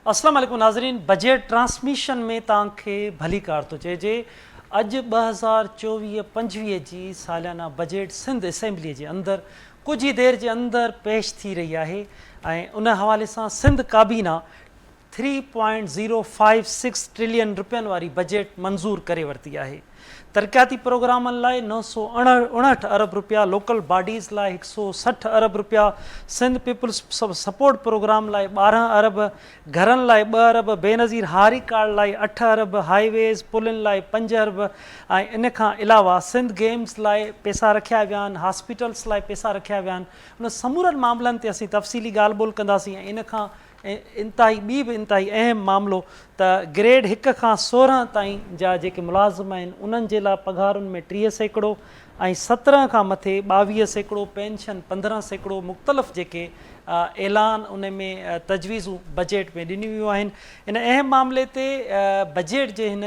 अस्सलाम वालेकुम नाज़रीन। बजट ट्रांसमिशन में तव्हांखे भली कार थो चइजे। अॼु 2024-25 जी सालियाना बजट सिंध असेंबली जे अंदरि कुछ ही देर जे अंदरि पेश थी रही आहे ऐं उन हवाले सां सिंध काबीना 3.056 ट्रिलियन रुपयनि वारी बजट मंज़ूर करे वरिती आहे। तरक़ियाती प्रोग्रामनि लाइ 959 अरब रुपया, लोकल बॉडीज़ लाइ 160 अरब रुपया, सिंध पीपल्स सपोर्ट प्रोग्राम लाइ 12 अरब, घरनि लाइ 2 अरब, बेनज़ीर हारी कार्ड लाइ 8 अरब, हाईवेज़ पुलनि लाइ 5 अरब ऐं इन खां अलावा सिंध गेम्स लाइ पैसा रखिया विया आहिनि, हॉस्पिटल्स लाइ पैसा रखिया विया आहिनि। उन समूरनि मामलनि ते असीं तफ़सीली ॻाल्हि ॿोल कंदासीं ऐं इन खां इंतिहाई इंतिहाई अहम मामिलो त ग्रेड 1 खां 16 ताईं जा जेके मुलाज़िम आहिनि उन्हनि जे लाइ पघारुनि में 30% ऐं 17 खां मथे 22%, पेंशन 15%, मुख़्तलिफ़ जेके ऐलान उन में तजवीज़ूं बजट में ॾिनियूं वियूं आहिनि। इन अहम मामले ते बजट जे हिन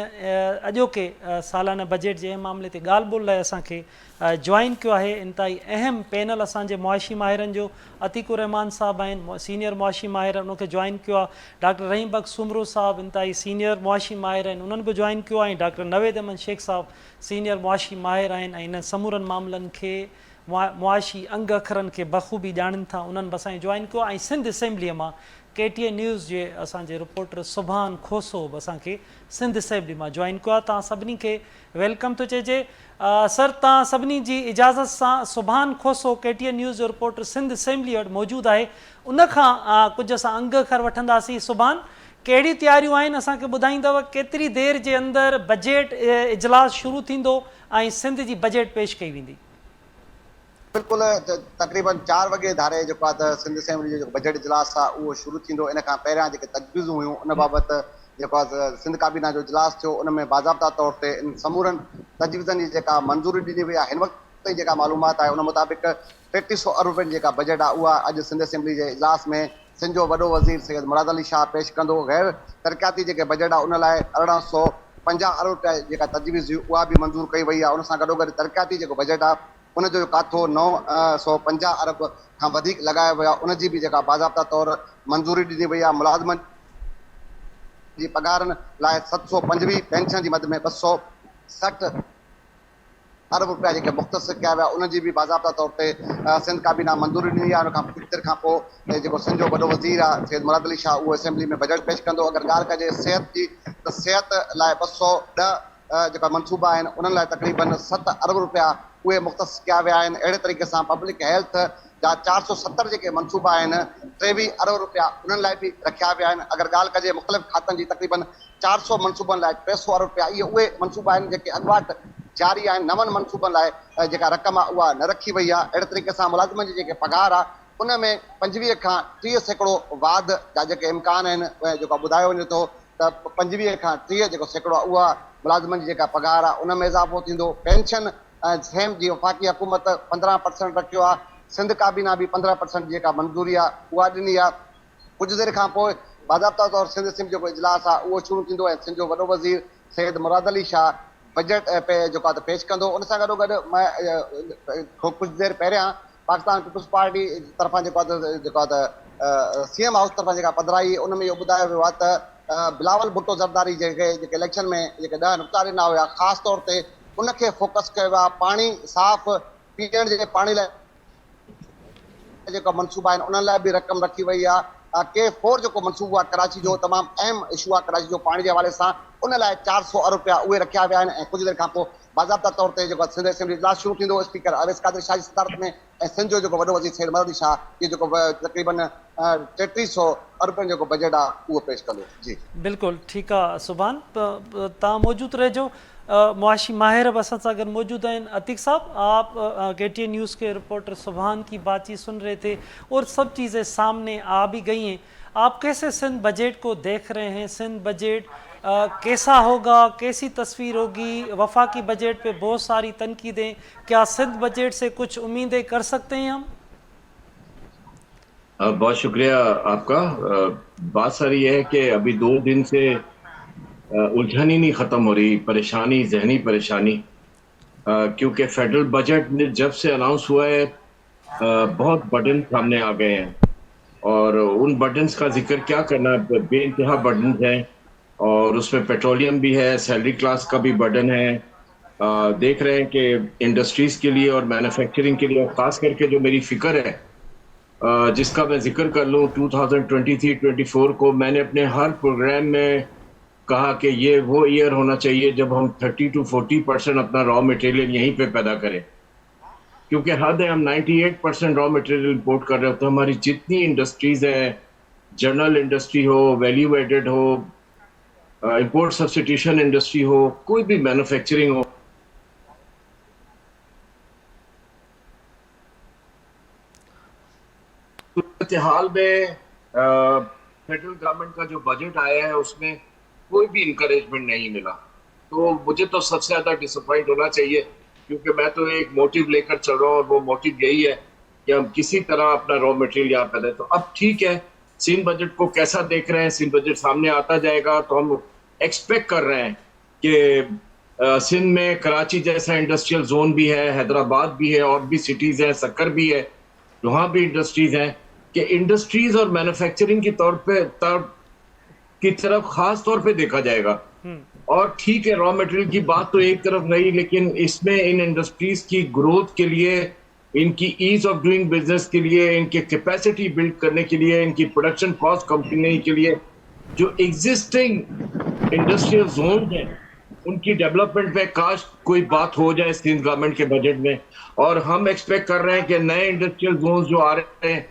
अॼोके सालाना बजट जे अहम मामले ते ॻाल्हि ॿोल लाइ असांखे जॉइन कयो आहे इंतिहाई अहम पैनल असांजे मुआशी माहिरनि जो। अतीकुर रहमान साहब आहिनि, सीनियर मुआशी माहिर, उनखे जॉइन कयो आहे। डॉक्टर रहीम बख़्श सुमरो साहब इंतिहाई सीनियर मुआशी माहिर आहिनि, उन्हनि बि जॉइन कयो आहे। डॉक्टर नवेद अहमद शेख साहब सीनियर मुआशी माहिर आहिनि ऐं इन समूरनि मामलनि खे मुआशी अंग अखरनि खे बख़ूबी ॼाणनि था, उन्हनि बि असांखे जॉइन कयो ऐं सिंध असेंबलीअ मां KTN न्यूज़ जे असांजे रिपोर्टर सुभान खोसो बि असांखे सिंध असेंबली मां जॉइन कयो आहे। तव्हां सभिनी खे वेलकम थो चइजे। सर, तव्हां सभिनी जी इजाज़त सां सुभान खोसो KTN न्यूज़ जो रिपोर्टर सिंध असेंबली वटि मौजूदु आहे, उनखां कुझु असां अंग अखर वठंदासीं। सुभान, कहिड़ी तयारियूं आहिनि, असांखे ॿुधाईंदव केतिरी देरि जे अंदरि बजट इजलास शुरू थींदो ऐं सिंध जी बजट पेश कई वेंदी? बिल्कुल तक़रीबन 4 वॻे धारे जेको आहे त सिंध असेंबली जो बजट इजलास आहे उहो शुरू थींदो। इन खां पहिरियां जेके तजवीज़ूं हुयूं उन बाबति जेको आहे सिंध काबीना जो इजलास थियो, उन में बाज़ाब्ता तौर ते इन समूरनि तजवीज़नि जी जेका मंज़ूरी ॾिनी वई आहे, हिन वक़्त जी जेका मालूमात आहे उन मुताबिक़ 3300 अरब रुपयनि जी जेका बजट आहे उहा अॼु सिंध असेंबली जे इजलास में सिंध जो वॾो वज़ीर सैयद मुराद अली शाह पेश कंदो। गैर तरक़ियाती जेके बजट आहे उन लाइ 1850 अरब रुपया जेका तजवीज़ हुई उहा बि मंज़ूर कई वई आहे। उन सां गॾोगॾु तरक़ियाती जेको बजट आहे उनजो काथो 950 अरब खां वधीक लॻाया विया, उनजी बि जेका बाज़ाब्ता तौर मंज़ूरी ॾिनी वई आहे। मुलाज़िमनि जी पघारनि लाइ 725, पेंशन जी मद में 260 अरब रुपया जेके मुख़्तस कया विया उनजी बि बाज़ाब्ता तौर ते सिंध काबीना मंज़ूरी ॾिनी आहे। उन खां कुझु देरि खां पोइ जेको सिंध जो वॾो वज़ीर आहे सैयद मुराद अली शाह उहो असेंबली में बजट पेश कंदो। अगरि ॻाल्हि कजे सिहत जी त सिहत लाइ 210 जेका मनसूबा आहिनि उन्हनि लाइ तक़रीबन 7 अरब रुपया उहे मुख़्तस कया विया आहिनि। अहिड़े तरीक़े सां पब्लिक हेल्थ जा 470 जेके मनसूबा आहिनि 23 अरब रुपया उन्हनि लाइ बि रखिया विया आहिनि। अगरि ॻाल्हि कजे मुख़्तलिफ़ खातनि जी तक़रीबन 400 मनसूबनि लाइ 300 अरब रुपया इहे उहे मनसूबा आहिनि जेके अॻुवाट जारी आहिनि। 9 मनसूबनि लाइ जेका रक़म आहे उहा न रखी वई आहे। अहिड़े तरीक़े सां मुलाज़िमनि जी जेके पघार आहे उन में 25 खां 30% वाध जा जेके इम्कान आहिनि जेको ॿुधायो वञे थो त 25 खां 30 जेको सेकिड़ो आहे उहा मुलाज़िमनि जी जेका पघार आहे उन में इज़ाफ़ो थींदो। पेंशन सेम जी वफ़ाक़ी हुकूमत 15% रखियो आहे। सिंध काबीना बि 15% जेका मंज़ूरी आहे उहा ॾिनी आहे। कुझु देरि खां पोइ बाज़ाब्ता तौर सिंध असेंबली जेको इजलास आहे उहो शुरू थींदो ऐं सिंध जो वॾो वज़ीर सैयद मुराद अली शाह बजट जेको आहे त पेश कंदो। उन सां गॾोगॾु कुझु देरि पहिरियां पाकिस्तान पीपल्स पार्टी तरफ़ां जेको आहे त CM हाउस तरफ़ां जेका पधराई उन में इहो ॿुधायो वियो आहे त बिलावल भुट्टो ज़रदारी जेके इलेक्शन में जेके 10 नुक़्ता ॾिना हुया ख़ासि तौर ते उनखे फोकस कयो आहे। पाणी साफ़ पीअण जे पाणी लाइ जेका मनसूबा आहिनि उन्हनि लाइ बि रक़म रखी वई आहे। K4 जेको मनसूबो आहे कराची जो तमामु अहम इशू आहे कराची जो पाणी जे हवाले सां, उन लाइ 400 अरब रुपया उहे रखिया विया आहिनि। ऐं कुझु देरि खां पोइ बाज़ाब्ता तौर ते जेको सिंध असेंबली इजलास शुरू थींदो। स्पीकर अवैस कादर शाह जी सदारत में ऐं सिंध जो जेको वॾो वज़ीर सैयद मुराद अली शाह इहो जेको तक़रीबन 3300 अरब रुपयनि जेको बजट आहे उहो पेश कंदो। जी बिल्कुलु ठीकु आहे सुभान, तव्हां मौजूदु रहिजो। मुआशी माहिर बस सां गॾु मौजूद हैं। अतीक साहब, आप KTN न्यूज़ के रिपोर्टर सुभान की बातचीत सुन रहे थे और सब चीज़ें सामने आ भी गई हैं। आप कैसे सिंध बजट को देख रहे हैं? सिंध बजट कैसा होगा, कैसी तस्वीर होगी? वफाकी बजट पे बहुत सारी तनकीदें, क्या सिंध बजट से कुछ उम्मीदें कर सकते हैं हम? बहुत शुक्रिया आपका। बात सारी ये है कि अभी 2 दिन से उलझन ही नहीं ख़त्म हो रही, परेशानी, जहनी परेशानी, क्योंकि फेडरल बजट जब से अनाउंस हुआ है बहुत बर्डन सामने आ गए हैं। और उन बर्डन्स का जिक्र क्या करना, बेइंतहा बर्डन्स हैं, और उसमें पेट्रोलियम भी है, सैलरी क्लास का भी बर्डन है। देख रहे हैं कि इंडस्ट्रीज के लिए और मैन्युफैक्चरिंग के लिए, और खास करके जो मेरी फिक्र है, जिसका मैं जिक्र कर लूँ, 2023-24 को मैंने अपने हर प्रोग्राम में कहा कि ये वो ईयर होना चाहिए जब हम 30 to 40% अपना रॉ मटेरियल यहीं पे पैदा करें, क्योंकि हद है हम 98% रॉ मटेरियल इंपोर्ट कर रहे होते हैं। हमारी जितनी इंडस्ट्रीज हैं, जनरल इंडस्ट्री हो, वैल्यू एडेड हो, इंपोर्ट सब्स्टिट्यूशन इंडस्ट्री हो, कोई भी मैन्युफैक्चरिंग हो, सूरत हाल में फेडरल गवर्नमेंट का जो बजट आया है उसमें कोई भी इंकरेजमेंट नहीं मिला। तो मुझे तो सबसे ज्यादा डिसअपॉइंट होना चाहिए, क्योंकि मैं तो एक मोटिव लेकर चल रहा हूँ, और वो मोटिव यही है कि हम किसी तरह अपना रॉ मटेरियल यहाँ पैदा। तो अब ठीक है, सिंध बजट को कैसा देख रहे हैं, सिंध बजट सामने आता जाएगा तो हम एक्सपेक्ट कर रहे हैं कि सिंध में कराची जैसा इंडस्ट्रियल जोन भी है, हैदराबाद भी है, और भी सिटीज हैं, सक्कर भी है, वहाँ भी इंडस्ट्रीज हैं, कि इंडस्ट्रीज और मैन्युफैक्चरिंग की तरफ खास तौर पे देखा जाएगा। और ठीक है, रॉ मटेरियल की बात तो एक तरफ नहीं, लेकिन इसमें इन इंडस्ट्रीज की ग्रोथ के लिए, इनकी ईज ऑफ डूइंग बिजनेस के लिए, इनके कैपेसिटी बिल्ड करने के लिए, इनकी प्रोडक्शन कॉस्ट कम करने के लिए, जो एग्जिस्टिंग इंडस्ट्रियल जोन है उनकी डेवलपमेंट पे काश कोई बात हो जाए सिंध गवर्नमेंट के बजट में। और हम एक्सपेक्ट कर रहे हैं कि नए इंडस्ट्रियल जोन जो आ रहे हैं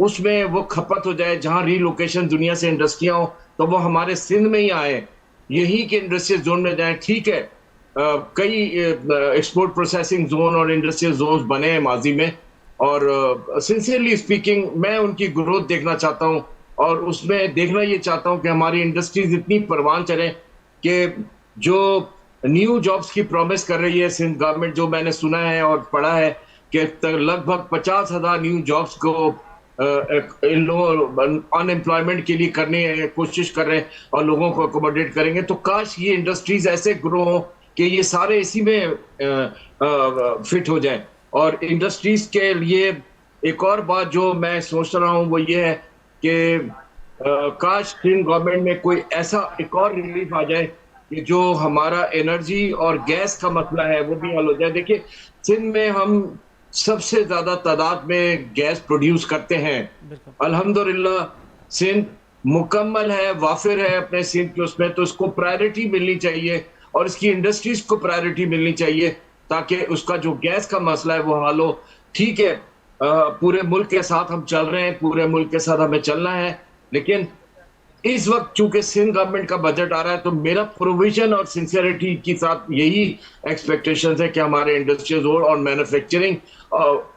उसमें वो खपत हो जाए, जहां रीलोकेशन दुनिया से इंडस्ट्रियां हो तो वो हमारे सिंध में ही आए, यही के इंडस्ट्रियल जोन में जाए। ठीक है, कई एक्सपोर्ट प्रोसेसिंग जोन और इंडस्ट्रियल जोन बने हैं माजी में, और सिंसियरली स्पीकिंग मैं उनकी ग्रोथ देखना चाहता हूं, और उसमें देखना ये चाहता हूं कि हमारी इंडस्ट्रीज इतनी परवान चले कि जो न्यू जॉब्स की प्रॉमिस कर रही है सिंध गवर्नमेंट, जो मैंने सुना है और पढ़ा है कि लगभग 50,000 न्यू जॉब्स को इन लोगों अनएम्प्लॉयमेंट के लिए करने कोशिश कर रहे हैं और लोगों को अकोमोडेट करेंगे। तो काश ये इंडस्ट्रीज ऐसे ग्रो हो कि ये सारे इसी में फिट हो जाए। और इंडस्ट्रीज के लिए एक और बात जो मैं सोच रहा हूँ वो ये है कि काश सिंध गवर्नमेंट में कोई ऐसा एक और रिलीफ आ जाए कि जो हमारा एनर्जी और गैस का मसला है वो भी हल हो जाए। देखिए, सिंध में हम सबसे ज्यादा तादाद में गैस प्रोड्यूस करते हैं, अल्हम्दुलिल्लाह। सिंध मुकम्मल है, वाफिर है अपने सिंध के उसमें, तो इसको प्रायोरिटी मिलनी चाहिए और इसकी इंडस्ट्रीज को प्रायोरिटी मिलनी चाहिए ताकि उसका जो गैस का मसला है वो हल हो। ठीक है, पूरे मुल्क के साथ हम चल रहे हैं, पूरे मुल्क के साथ हमें चलना है, लेकिन इस वक्त चूंकि सिंध गवर्नमेंट का बजट आ रहा है तो मेरा प्रोविजन और सिंसियरिटी के साथ यही एक्सपेक्टेशंस है कि हमारे इंडस्ट्रियल जोन और मैन्युफैक्चरिंग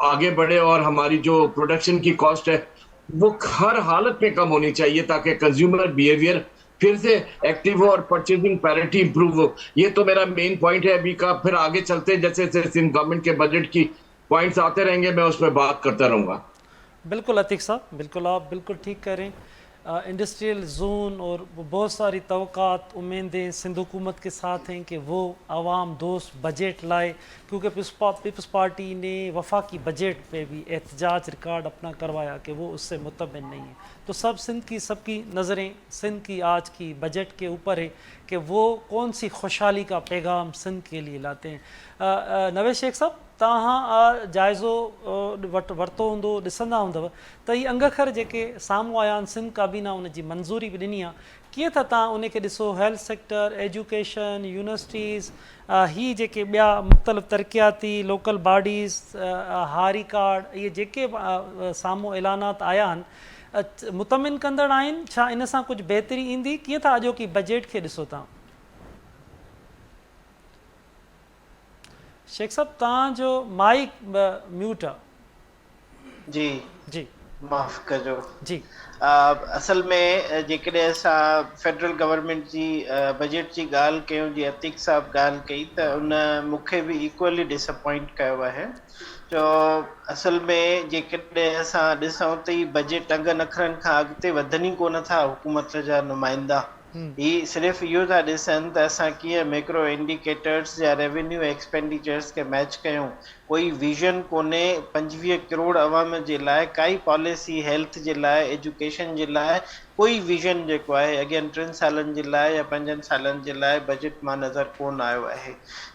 आगे बढ़े और हमारी जो प्रोडक्शन की कॉस्ट है वो हर हालत में कम होनी चाहिए ताकि कंज्यूमर बिहेवियर फिर से एक्टिव हो और परचेजिंग पैरिटी इंप्रूव हो। ये तो मेरा मेन पॉइंट है अभी का। फिर आगे चलते जैसे सिंध गवर्नमेंट के बजट की पॉइंट्स आते रहेंगे मैं उसमें बात करता रहूंगा। बिल्कुल अतीक साहब, बिल्कुल आप बिल्कुल ठीक करें। इंडस्ट्रियल जोन और बहुत सारी तवक्कात उम्मीदें सिंध हुकूमत के साथ हैं कि वो आवाम दोस्त बजट लाए, क्योंकि पीपल्स पार्टी ने वफाकी बजट पे भी एहतजाज रिकॉर्ड अपना करवाया कि वो उससे मुतमिन नहीं है। तो सबकी नज़रें सिंध की आज की बजट के ऊपर है कि वो कौन सी खुशहाली का पैगाम सिंध के लिए लाते हैं। नवेद शेख साहब, तव्हां जाइज़ो वरितो हूंदो, ॾिसंदा हूंदव त हीअ अंगखर जेके साम्हूं आया आहिनि, सिंध काबीना उन जी मंज़ूरी बि ॾिनी आहे, कीअं था तव्हां उनखे ॾिसो? हेल्थ सेक्टर, एजुकेशन, यूनिवर्सिटीज़, ही जेके ॿिया मुख़्तलिफ़ तरक़ियाती लोकल बॉडीज़, हारी कार्ड, इहे जेके साम्हूं ऐलानात आया आहिनि, मुतमिन कंदड़ आहिनि? छा इन सां कुझु बहितरी ईंदी? कीअं था अॼोकी बजट खे ॾिसो तव्हां? शेख साहब, तव्हांजो माइक म्यूट आहे। जी जी माफ़ कजो जी। असल में जेकॾहिं असां फेडरल गवर्नमेंट जी बजट जी ॻाल्हि कयूं, जीअं अतीक साहब ॻाल्हि कई, त उन मूंखे बि इक्वली डिसअपॉइंट कयो आहे। जो असल में जेकॾहिं असां ॾिसूं त ही बजट अङ नखरनि खां अॻिते वधनि ई कोन था हुकूमत जा नुमाइंदा। ही सिर्फ़ु इहो था ॾिसनि त असां कीअं मैक्रो इंडिकेटर्स या रेवेन्यू एक्सपेंडिचर्स खे मैच कयूं, कोई विज़न कोन्हे 25 करोड़ अवाम जे लाइ, काई पॉलिसी हेल्थ जे लाइ, एजुकेशन जे लाइ कोई विज़न जेको आहे अॻियनि 3 सालनि जे लाइ या 5 सालनि जे लाइ बजट मां नज़र कोन आयो आहे।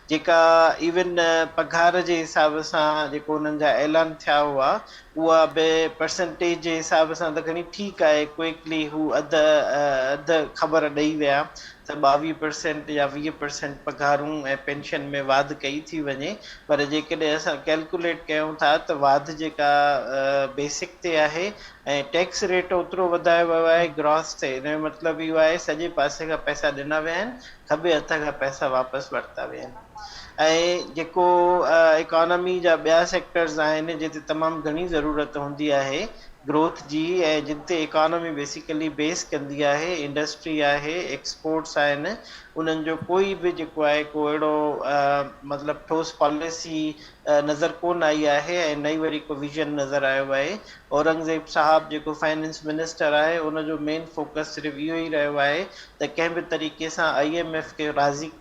जेका इवन पघार जे हिसाब सां जेको उन्हनि जा ऐलान थिया हुआ उहा बि परसेंटेज जे हिसाब सां त घणी ठीकु आहे, क्विकली हू अधु ख़बर ॾेई विया त 22% या 20% पघारूं ऐं पेंशन में वाध कई थी वञे, पर जेकॾहिं असां कैलकुलेट कयूं था त वाध जेका बेसिक ते आहे ऐं टैक्स रेट ओतिरो वधायो वियो आहे ग्रॉस ते, हिन जो मतिलबु इहो आहे सॼे पासे खां पैसा ॾिना विया आहिनि, खॿे हथ खां पैसा वापसि वरिता विया आहिनि। ऐं जेको इकॉनमी जा ॿिया सेक्टर्स आहिनि जिते तमामु घणी ज़रूरत हूंदी आहे ग्रोथ जी ऐं जिते इकॉनमी बेसिकली बेस कंदी आहे, इंडस्ट्री आहे, एक्सपोर्ट्स आहिनि, उन्हनि जो कोई बि जेको आहे को अहिड़ो मतिलबु ठोस पॉलिसी नज़र कोन आई आहे ऐं नई वरी को विज़न नज़र आयो आहे। औरंगज़ेब साहब जेको फाइनेंस मिनिस्टर आहे उनजो मेन फोकस सिर्फ़ु इहो ई रहियो आहे त कंहिं बि तरीक़े सां IMF खे राज़ी,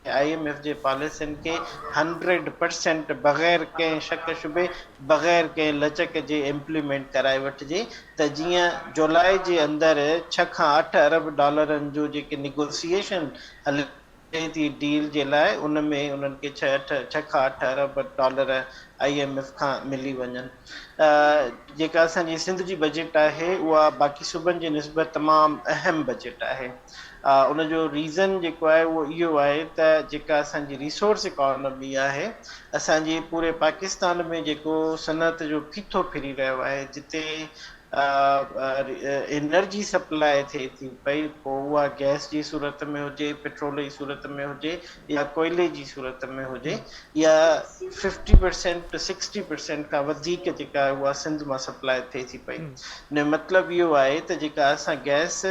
IMF जे पॉलिसियुनि खे 100% बग़ैर कंहिं शक शुबे, बग़ैर कंहिं लचक जे इम्प्लीमेंट कराए वठिजे, त जीअं जुलाई जे अंदरि 6 खां 8 अरब डॉलरनि जो जेके निगोसिएशन हले थी डील जे लाइ, उन में उन्हनि खे 6 खां 8 अरब डॉलर IMF खां मिली वञनि। जेका असांजी सिंध जी बजट आहे उहा बाक़ी सूबनि जे निस्बत तमामु अहम बजट आहे। उनजो रीज़न जेको आहे उहो इहो आहे त जेका असांजी रिसोर्स इकॉनमी आहे, असांजे पूरे पाकिस्तान में जेको सनअत जो फीथो फिरी रहियो आहे, जिते एनर्जी सप्लाई थिए थी पई, पोइ उहा गैस जी सूरत में हुजे, पेट्रोल जी सूरत में हुजे या कोयले जी सूरत में हुजे, या 50% to 60% खां वधीक जेका उहा सिंध मां सप्लाई थिए थी पई। न मतिलबु इहो आहे त जेका असां गैस,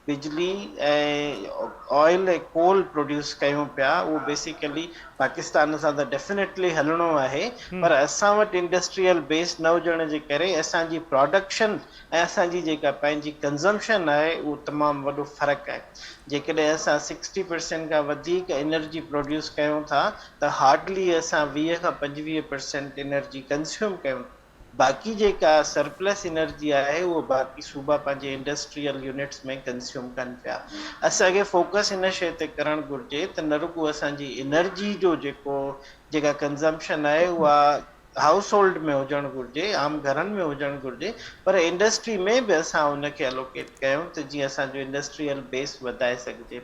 बिजली ऐं ऑयल ऐं कोल प्रोड्यूस कयूं पिया, उहो बेसिकली पाकिस्तान सां त डेफिनेटली हलणो आहे, पर असां वटि इंडस्ट्रियल बेस न हुजण जे करे असांजी प्रोडक्शन ऐं असांजी जेका पंहिंजी कंज़म्पशन आहे उहो तमामु वॾो फ़र्क़ु आहे। जेकॾहिं असां 60% खां वधीक एनर्जी प्रोड्यूस कयूं था त हार्डली असां 20 खां 25% एनर्जी कंज़्यूम कयूं। बाक़ी जेका सरप्लस एनर्जी आहे उहो बाक़ी सूबा पंहिंजे इंडस्ट्रियल यूनिट्स में कंज़्यूम कनि पिया। असांखे फोकस हिन शइ ते करणु घुरिजे त न रुॻो असांजी एनर्जी जो जेका कंज़म्पशन आहे उहा हाउस होल्ड में हुजणु घुरिजे, आम घरनि में हुजणु घुरिजे, पर इंडस्ट्री में बि असां उनखे एलोकेट कयूं त जीअं असांजो इंडस्ट्रियल बेस वधाए सघिजे।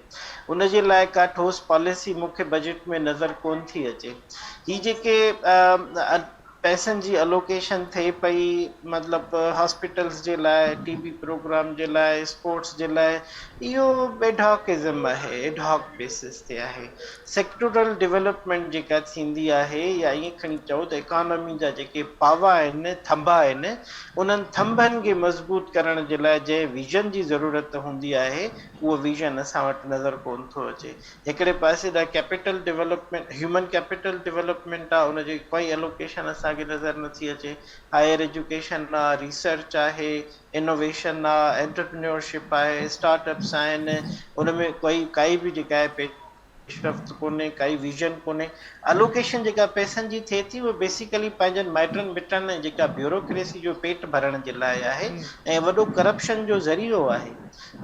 उनजे लाइ का ठोस पॉलिसी मूंखे बजट में नज़र कोन थी अचे। ही जेके पैसनि जी अलोकेशन थिए पई, मतिलबु हॉस्पिटल्स जे लाइ, TB प्रोग्राम जे लाइ, स्पोर्ट्स जे लाइ, इहो एडहॉकिज़म आहे, एडहॉक बेसिस ते आहे। सेक्टोरल डेवलपमेंट जेका थींदी आहे, या ईअं खणी चओ त इकॉनमी जा जेके पावा आहिनि, थंभा आहिनि, उन्हनि थंभनि खे मज़बूत करण जे लाइ जंहिं विज़न जी ज़रूरत हूंदी आहे उहो विज़न असां वटि नज़र कोन थो अचे। हिकिड़े पासे ॾांहुं capital development, human capital development आहे, उनजी कोई एलोकेशन असांखे नज़र नथी अचे। हायर एजुकेशन आहे, रिसर्च आहे, इनोवेशन आहे, एंटरप्रेन्योरशिप आहे, स्टार्टअप्स आहिनि, उनमें काई बि जेका आहे पेशरफ़्त कोन्हे, काई विज़न कोन्हे। अलोकेशन जेका पैसनि जी थिए थी उहा बेसिकली पंहिंजनि माइटनि मिटनि ऐं जेका ब्यूरोक्रेसी जो पेट भरण जे लाइ आहे ऐं वॾो करप्शन जो ज़रियो आहे।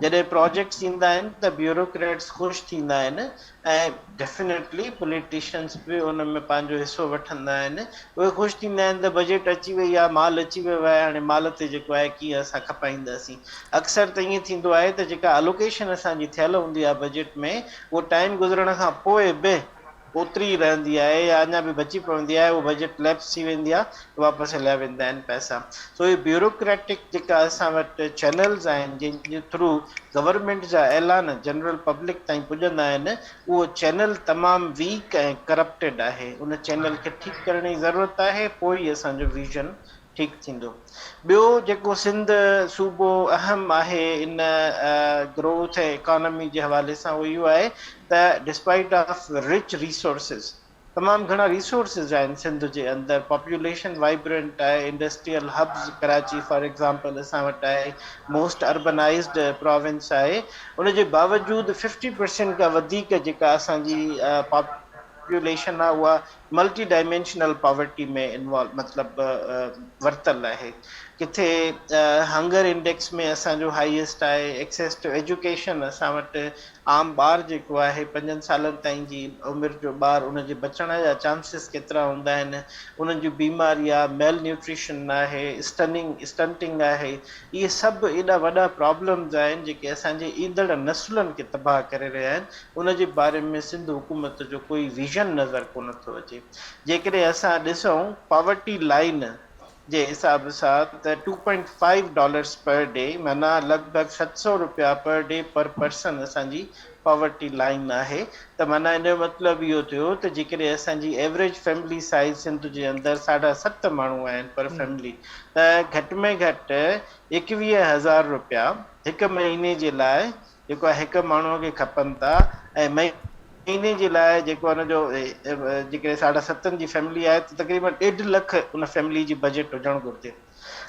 जॾहिं प्रोजेक्ट्स ईंदा आहिनि त ब्यूरोक्रेट्स ख़ुशि थींदा आहिनि ऐं डेफिनेटली पॉलिटिशियंस बि उन में पंहिंजो हिसो वठंदा आहिनि। उहे ख़ुशि थींदा आहिनि त बजट अची वई आहे, माल अची वियो आहे, हाणे माल ते जेको आहे कीअं असां खपाईंदासीं। अक्सर त ईअं थींदो आहे त जेका अलोकेशन असांजी थियल हूंदी आहे बजट में, उहो टाइम गुज़रण खां पोइ बि ओतिरी ई रहंदी आहे या अञा बि बची पवंदी आहे, उहो बजट लैप्स थी वेंदी आहे, वापसि हलिया वेंदा आहिनि पैसा। सो इहे ब्यूरोक्रेटिक जेका असां वटि चैनल्स आहिनि जंहिंजे थ्रू गवर्नमेंट जा ऐलान जनरल पब्लिक ताईं पुॼंदा आहिनि, उहो चैनल तमामु वीक ऐं करप्टेड आहे। उन चैनल खे ठीकु करण जी ज़रूरत आहे, पोइ ई असांजो विज़न ठीकु थींदो। ॿियो जेको सिंध सूबो अहम आहे इन ग्रोथ ऐं इकॉनमी जे हवाले सां, उहो इहो आहे त डिस्पाइट ऑफ रिच रिसोर्सिस, तमामु घणा रिसोर्सिस आहिनि सिंध जे अंदरि, पॉपुलेशन वाइब्रेंट आहे, industrial hubs Karachi for example असां वटि आहे, मोस्ट अर्बनाइज़्ड प्रोविंस आहे। उन जे बावजूदि 50% खां वधीक जेका असांजी पॉपुलेशन आहे उहा मल्टी डायमेंशनल पॉवर्टी में इन्वॉल्व मतिलबु वरतल आहे। किथे हंगर इंडेक्स में असांजो हाईएस्ट आहे, एक्सेस टू एजुकेशन असां वटि आम ॿार जेको आहे 5 सालनि ताईं जी उमिरि जो ॿार उनजे बचण जा चांसिस केतिरा हूंदा आहिनि, उन्हनि जूं बीमारी आहे, मेल न्यूट्रिशन आहे, स्टंटिंग आहे, इहे सभु एॾा वॾा प्रॉब्लम्स आहिनि जेके असांजे ईंदड़ नसुलनि खे तबाह करे रहिया आहिनि। उन जे बारे में सिंध हुकूमत जो कोई विज़न नज़र कोन थो अचे। जेकॾहिं असां ॾिसूं पॉवर्टी लाइन जे हिसाब सां त $2.5 पर डे, माना लॻभॻि $700 पर डे पर पर्सन असांजी पॉवर्टी लाइन आहे। त माना इन जो मतिलबु इहो थियो त जेकॾहिं असांजी एवरेज फैमिली साइज़ सिंध जे अंदरि 7.5 माण्हू आहिनि पर फैमिली, त घटि में घटि $21,000 हिकु महीने जे लाइ जेको आहे हिकु माण्हूअ खे खपनि था। ऐं महीने जे लाइ जेको हुनजो जेकॾहिं 7.5 जी फैमिली आहे त तक़रीबन 1.5 लख उन फैमिली जी बजट हुजणु घुरिजे।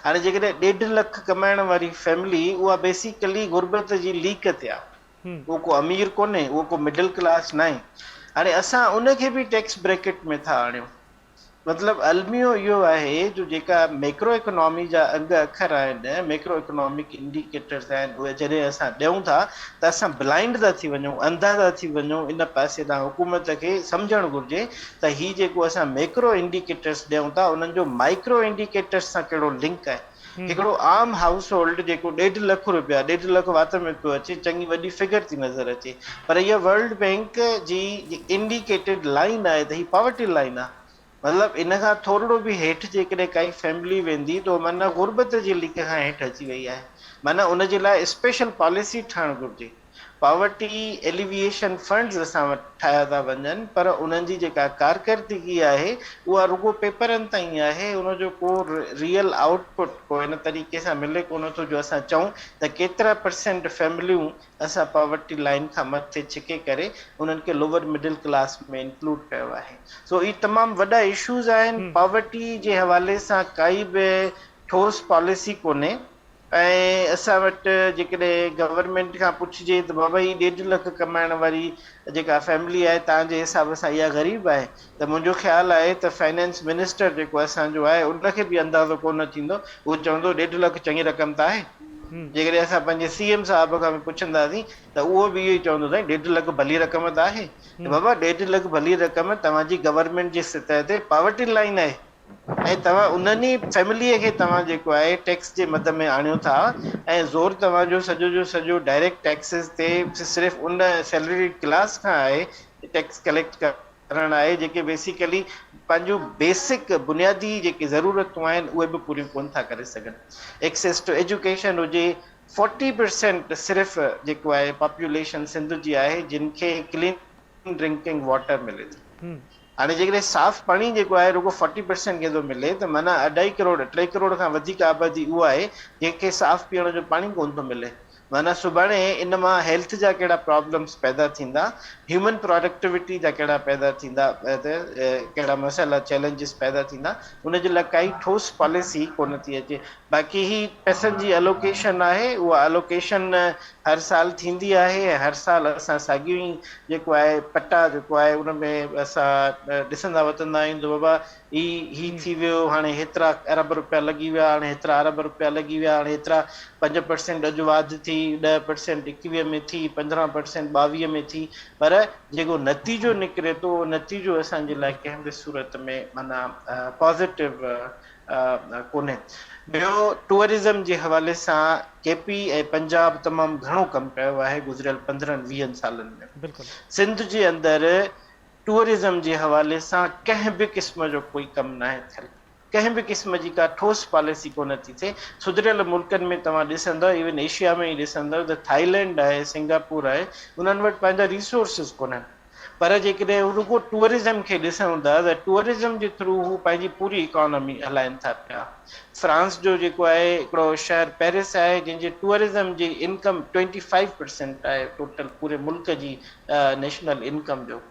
हाणे जेकॾहिं 1.5 लख कमाइण वारी फैमिली उहा बेसिकली गुरबत जी लीक ते आहे, उहो को अमीर कोन्हे, उहो को मिडिल क्लास न आहे। हाणे असां उनखे बि टैक्स ब्रैकेट में था आणियूं। मतिलबु अलमियो इहो आहे जो जेका मैक्रो इकोनॉमी जा अंग अखर आहिनि, मैक्रो इकोनॉमिक इंडिकेटर्स आहिनि, उहे जॾहिं असां ॾियूं था त असां ब्लाइंड था थी वञूं, अंधा था थी वञूं। इन पासे तां हुकूमत खे सम्झणु घुरिजे त हीअ जेको असां मैक्रो इंडिकेटर्स ॾियूं था उन्हनि जो माइक्रो इंडिकेटर्स सां कहिड़ो लिंक आहे। हिकिड़ो आम हाउस होल्ड जेको $1.5 लख वात में पियो अचे, चङी वॾी फिगर थी नज़र अचे, पर इहा वर्ल्ड बैंक जी इंडिकेटेड लाइन आहे त हीअ पॉवर्टी लाइन आहे। मतिलबु इन खां थोरो बि हेठि जेकॾहिं काई फैमिली वेंदी त माना गुरबत जी लीक खां हेठि अची वई आहे। माना उन जे लाइ स्पेशल पॉलिसी ठाहिणु घुरिजे। पॉवर्टी एलिविएशन फंड्स असां वटि ठाहिया था वञनि, पर उन्हनि जी जेका कारकर्दगी आहे उहा रुगो पेपरनि ताईं आहे, उनजो को रियल आउटपुट को इन तरीक़े सां मिले कोन थो जो असां चऊं त केतिरा % फैमिलियूं असां पॉवर्टी लाइन खां मथे छिके करे उन्हनि खे लोअर मिडिल क्लास में इंक्लूड कयो आहे। सो इहे तमामु वॾा इशूज़ आहिनि। पॉवर्टी जे हवाले सां काई बि ठोस पॉलिसी कोन्हे। ऐं असां वटि जेकॾहिं गवर्नमेंट खां पुछिजे त बाबा ही 1.5 लख कमाइण वारी जेका फैमिली आहे तव्हांजे हिसाब सां इहा ग़रीब आहे, त मुंहिंजो ख़्यालु आहे त फाइनेंस मिनिस्टर जेको असांजो आहे उनखे बि अंदाज़ो कोन थींदो। उहो चवंदो 1.5 लख चङी रक़म त आहे। जेकॾहिं असां पंहिंजे CM साहिब खां पुछंदासीं त उहो बि इहो ई चवंदो साईं 1.5 लख भली रक़म त आहे। बाबा 1.5 लख भली रक़म तव्हांजी गवर्नमेंट जे सतह ते पॉवर्टी लाइन आहे, ऐं तव्हां उन्हनि फैमिलीअ खे तव्हां जेको आहे टैक्स जे मद में आणियो था, ऐं ज़ोर तव्हांजो सॼो जो सॼो डायरेक्ट टैक्सिस ते सिर्फ़ु उन सैलरी क्लास खां आहे टैक्स कलेक्ट करणु आहे जेके बेसिकली पंहिंजूं बेसिक बुनियादी जेके ज़रूरतूं आहिनि उहे बि पूरियूं कोन था करे सघनि। एक्सेस टू एजुकेशन हुजे, 40% सिर्फ़ु जेको आहे पॉपुलेशन सिंध जी आहे जिन खे क्लीन ड्रिंकिंग वाटर मिले थी। हाणे जेकॾहिं साफ़ पाणी जेको आहे रुगो 40% खे थो मिले त माना 2.5 करोड़ 3 करोड़ खां वधीक आबादी उहा आहे जंहिंखे साफ़ पीअण जो पाणी कोन थो मिले। माना सुभाणे इन मां हेल्थ जा कहिड़ा प्रॉब्लम्स पैदा थींदा, ह्यूमन प्रोडक्टिविटी जा कहिड़ा पैदा थींदा, कहिड़ा मसाइला चैलेंजिस पैदा थींदा, उन जे लाइ काई ठोस पॉलिसी कोन थी अचे। बाक़ी ही पैसनि जी एलोकेशन आहे, उहा एलोकेशन हर साल थींदी आहे। हर साल असां साॻियूं ई जेको आहे पटा जेको आहे उन में असां ॾिसंदा वठंदा आहियूं त बाबा ही थी वियो, हाणे हेतिरा अरब रुपया लॻी विया, हाणे हेतिरा अरब रुपया लॻी विया, हाणे हेतिरा 5% अॼु वाधि थी, 10% 21 में थी, 15% 22 में थी, पर जेको नतीजो निकिरे थो उहो नतीजो असांजे लाइ कंहिं बि सूरत में माना पॉज़िटिव कोन्हे। ॿियो टूरिज़म जे हवाले सां KP ऐं पंजाब तमामु घणो कमु कयो आहे गुज़िरियल 15-20 सालनि में। सिंध जे अंदरि टूरिज़म जे हवाले सां कंहिं बि क़िस्म जो कोई कमु न आहे थियल, कंहिं बि क़िस्म जी का ठोस पॉलिसी कोन थी थिए। सुधरियल मुल्कनि में तव्हां ॾिसंदव, इवन एशिया में ई ॾिसंदव त थाईलैंड आहे, सिंगापुर आहे, उन्हनि वटि पंहिंजा रिसोर्सिस कोन्हनि, पर जेकॾहिं रुगो टूरिज़म खे ॾिसूं था त टूरिज़म जे थ्रू हू पंहिंजी पूरी इकॉनमी हलाइनि था पिया। फ्रांस जो जेको आहे हिकिड़ो शहर पेरिस आहे जंहिंजे टूरिज़म जी इनकम 25% आहे टोटल पूरे मुल्क जी नेशनल इनकम जो।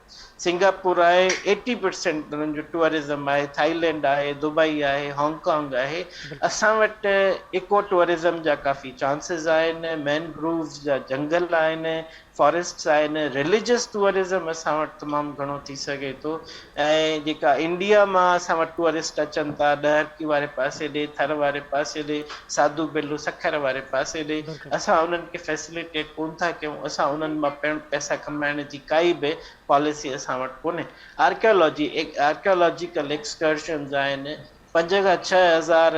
सिंगापुर आहे 80% उन्हनि जो टूरिज़म आहे, थाईलैंड आहे, दुबई आहे, हांगकांग आहे। असां वटि इको टूरिज़म जा काफ़ी चांसिस आहिनि, मैनग्रोव्स जा जंगल आहिनि, फॉरेस्ट्स आहिनि, रिलीजियस टूरिज़म असां वटि तमामु घणो थी सघे थो। ऐं जेका इंडिया मां असां वटि टूरिस्ट अचनि था ॾहकी वारे पासे ॾे, थर वारे पासे ॾे, साधू बेलू सखर वारे पासे ॾे, असां उन्हनि खे फैसिलिटेट कोन था कयूं। असां उन्हनि मां पैसा कमाइण जी काई बि पॉलिसी असां वटि कोन्हे। आर्कियोलॉजिकल एक्सकर्शन्स आहिनि, 5 खां 6 हज़ार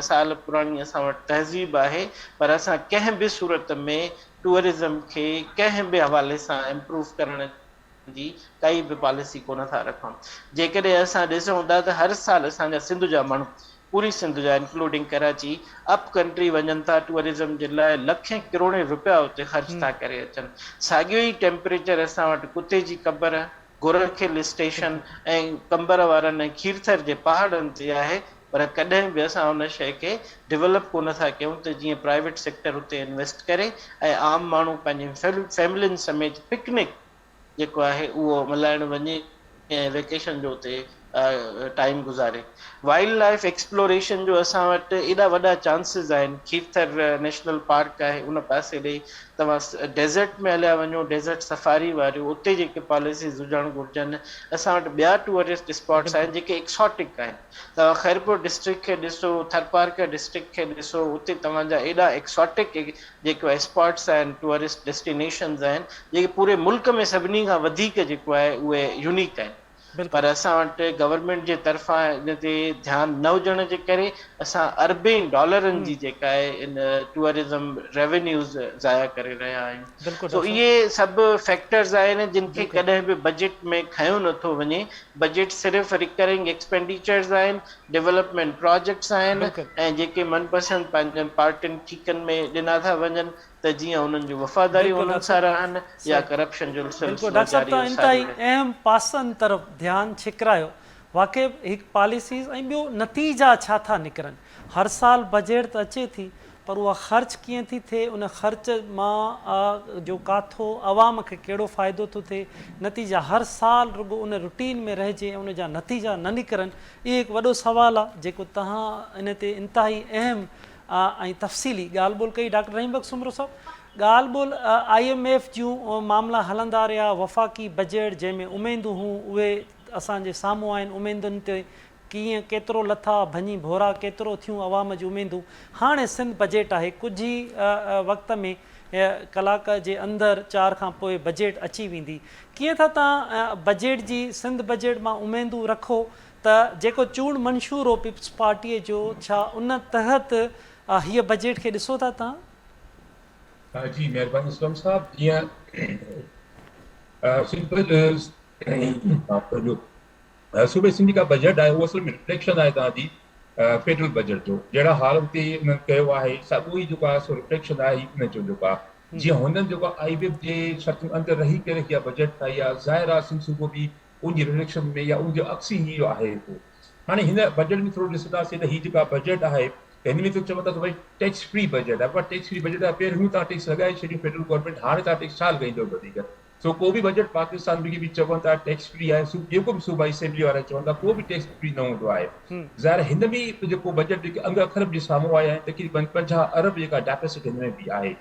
साल पुराणी असां वटि तहज़ीब आहे, पर असां कंहिं बि सूरत में टूरिज़म खे कंहिं बि हवाले सां इम्प्रूव करण जी काई बि पॉलिसी कोन था रखूं। जेकॾहिं असां ॾिसूं था त हर साल असांजा सिंध जा माण्हू, पूरी सिंध जा इंक्लूडिंग कराची, अप कंट्री वञनि था टूरिज़म जे लाइ, लखें करोड़े रुपया उते ख़र्च था करे अचनि। साॻियो ई टेम्परेचर असां वटि कुते जी क़बर, गोरखिल स्टेशन ऐं कंबर वारनि खीरथर जे पहाड़नि ते आहे, पर कॾहिं बि असां उन शइ खे डेवलप कोन था कयूं त जीअं प्राइवेट सेक्टर उते इन्वेस्ट करे ऐं आम माण्हू पंहिंजी फैमिलियुनि समेत पिकनिक जेको आहे उहो मल्हाइण वञे ऐं वेकेशन जो उते टाइम गुज़ारे। वाइल्ड लाइफ एक्सप्लोरेशन जो असां वटि एॾा वॾा चांसिस आहिनि। खीरथर नेशनल पार्क आहे, उन पासे ॾे तव्हां डेज़र्ट में हलिया वञो, डेज़र्ट सफ़ारी वारियूं, उते जेके पॉलिसीज़ हुजणु घुरिजनि। असां वटि ॿिया टूरिस्ट स्पॉट्स आहिनि जेके एक्सॉटिक आहिनि। तव्हां ख़ैरपुर डिस्ट्रिक्ट खे ॾिसो, थरपारकर डिस्ट्रिक्ट खे ॾिसो, उते तव्हांजा एॾा एक्सॉटिक जेके स्पॉट्स आहिनि, टूरिस्ट डेस्टिनेशन्स आहिनि, जेके पूरे मुल्क में सभिनी खां वधीक जेको आहे उहे यूनिक आहिनि। पर असां वटि गवर्नमेंट जे तरफ़ां इन ते ध्यानु न हुजण जे करे असां अरबें डॉलरनि जी जेका आहे इन टूरिज़म रेवेन्यूज़ ज़ाया करे रहिया आहियूं। सो इहे सभु फैक्टर्स आहिनि जिन खे कॾहिं बि बजट में खयो नथो वञे। बजट सिर्फ़ु रिकरिंग एक्सपेंडिचर्स आहिनि, डेवलपमेंट प्रोजेक्ट्स आहिनि, ऐं जेके मनपसंद पंहिंजनि पार्टियुनि ठीकनि में ॾिना था वञनि त जीअं उन्हनि जो वफ़ादारी उन्हनि सां रहनि या करप्शन जो बिल्कुलु डॉक्टर साहब, तव्हां इंतहाई अहम पासनि तरफ़ ध्यानु छिकरायो। वाक़ई हिकु पॉलिसीज़ ऐं ॿियो नतीजा छा था निकिरनि। हर साल बजट त अचे थी, पर उहा ख़र्च कीअं थी थिए, उन ख़र्च मां जो काथो आवाम खे कहिड़ो फ़ाइदो थो थिए, नतीजा हर साल रुगो उन रूटीन में रहिजे ऐं उन जा नतीजा न निकिरनि, इहो हिकु वॾो सुवालु आहे जेको तव्हां इन ते इंतहाई अहम ऐं तफ़सीली ॻाल्हि ॿोल कई। डॉक्टर रहीम बख़्श सुमरो साहब, ॻाल्हि ॿोल IMF जूं मामला हलंदा रहिया, वफ़ाक़ी बजट जंहिंमें उमेदूं हुयूं उहे असांजे साम्हूं आहिनि। उमेदुनि ते कीअं केतिरो लथा भञी भोरा केतिरो थियूं आवाम जूं उमेदूं। हाणे सिंध बजट आहे, कुझु ई वक़्त में कलाक जे अंदरि 4 खां पोइ बजट अची वेंदी। कीअं था तव्हां बजट जी, सिंध बजट मां उमेदूं रखो त जेको चूंड मंशूर हो पीपल्स पार्टीअ जो, छा उन तहत हीअ बजट खे ॾिसो था तव्हां? जी महिरबानी इस्लाम साहब। जीअं सूबे सिंध का बजट आहे उहो असल में रिफ्लेक्शन आहे तव्हांजी फेडरल बजट जो। जहिड़ा हाल हुते उन्हनि कयो आहे साॻियो ई जेको आहे सो रिफ्लेक्शन आहे हुन जो जेको आहे। जीअं हुननि जेको IMF जे शर्तुनि अंदरि रही करे इहा बजट ठाही आहे, ज़ाहिर आहे सिंध सूबो बि उनजी रिफ्लेक्शन में या उनजो अक्स ई आहे। हाणे हिन बजट में थोरो ॾिसंदासीं त हीअ जेका बजट आहे हिन में तो चवंदा त भई टैक्स फ्री बजट आहे, पर टैक्स फ्री बजट आहे पहिरियों तव्हां टैक्स लॻाए छॾियो फेडरल गवर्नमेंट, हाणे तव्हां टैक्स छा लॻाईंदो वधीक। सो को बि बजट पाकिस्तान में बि चवनि था टैक्स फ्री आहे, जेको बि सूबाई असेंबली वारा चवनि था को बि टैक्स फ्री न हूंदो आहे। ज़ाहिर हिन में जेको बजट जेके अंग अखर जे साम्हूं आया आहिनि तक़रीबन 50 अरब जेका डेफिसिट हिन में बि आहे।